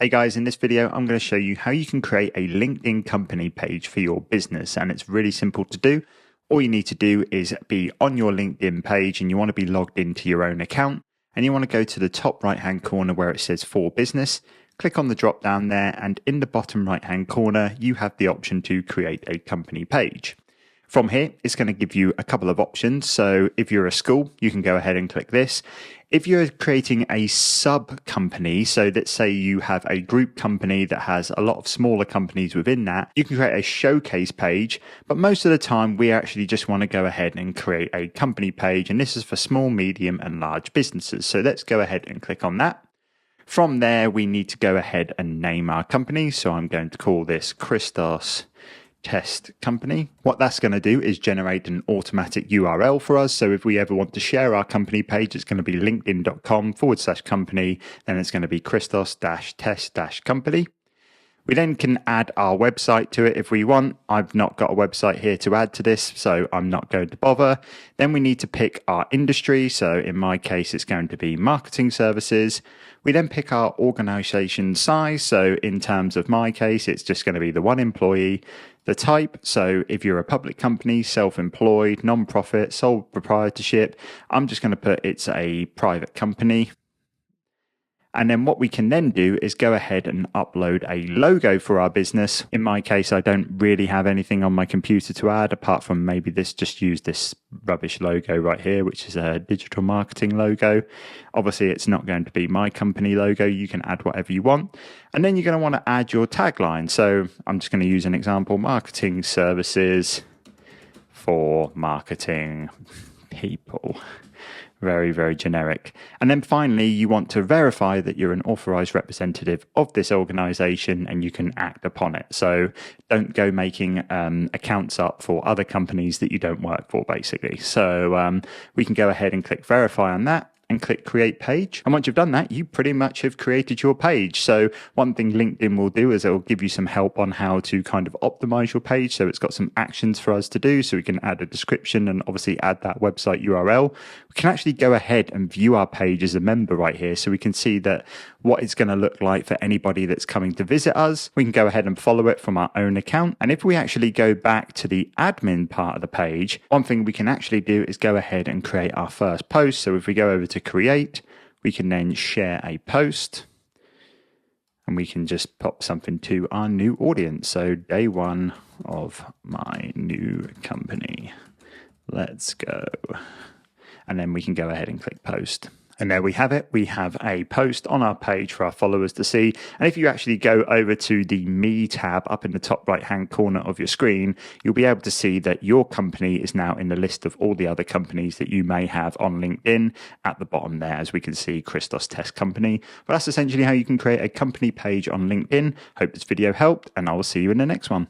Hey guys, in this video, I'm going to show you how you can create a LinkedIn company page for your business, and it's really simple to do. All you need to do is be on your LinkedIn page and you want to be logged into your own account, and you want to go to the top right hand corner where it says for business. Click on the drop down there, and in the bottom right hand corner, you have the option to create a company page. From here, it's going to give you a couple of options. So if you're a school, you can go ahead and click this. If you're creating a sub company, so let's say you have a group company that has a lot of smaller companies within that, you can create a showcase page. But most of the time, we actually just want to go ahead and create a company page. And this is for small, medium, and large businesses. So let's go ahead and click on that. From there, we need to go ahead and name our company. So I'm going to call this Christos Test Company. What that's going to do is generate an automatic URL for us. So if we ever want to share our company page, it's going to be linkedin.com/company. Then it's going to be Christos-test-company. We then can add our website to it if we want. I've not got a website here to add to this, so I'm not going to bother. Then we need to pick our industry. So in my case, it's going to be marketing services. We then pick our organization size. So in terms of my case, it's just going to be the one employee. The type, so if you're a public company, self-employed, non-profit, sole proprietorship, I'm just going to put it's a private company. And then what we can then do is go ahead and upload a logo for our business. In my case, I don't really have anything on my computer to add apart from maybe just use this rubbish logo right here, which is a digital marketing logo. Obviously, it's not going to be my company logo. You can add whatever you want. And then you're going to want to add your tagline. So I'm just going to use an example: marketing services for marketing people. Very, very generic. And then finally, you want to verify that you're an authorized representative of this organization and you can act upon it. So don't go making accounts up for other companies that you don't work for, basically. So we can go ahead and click verify on that and click create page. And once you've done that, you pretty much have created your page. So one thing LinkedIn will do is it will give you some help on how to kind of optimize your page. So it's got some actions for us to do. So we can add a description and obviously add that website URL. We can actually go ahead and view our page as a member right here. So we can see that what it's going to look like for anybody that's coming to visit us. We can go ahead and follow it from our own account. And if we actually go back to the admin part of the page, one thing we can actually do is go ahead and create our first post. So if we go over to create, we can then share a post and we can just pop something to our new audience. So day one of my new company. Let's go. And then we can go ahead and click post. And there we have it. We have a post on our page for our followers to see. And if you actually go over to the Me tab up in the top right-hand corner of your screen, you'll be able to see that your company is now in the list of all the other companies that you may have on LinkedIn at the bottom there, as we can see, Christos Test Company. But that's essentially how you can create a company page on LinkedIn. Hope this video helped, and I will see you in the next one.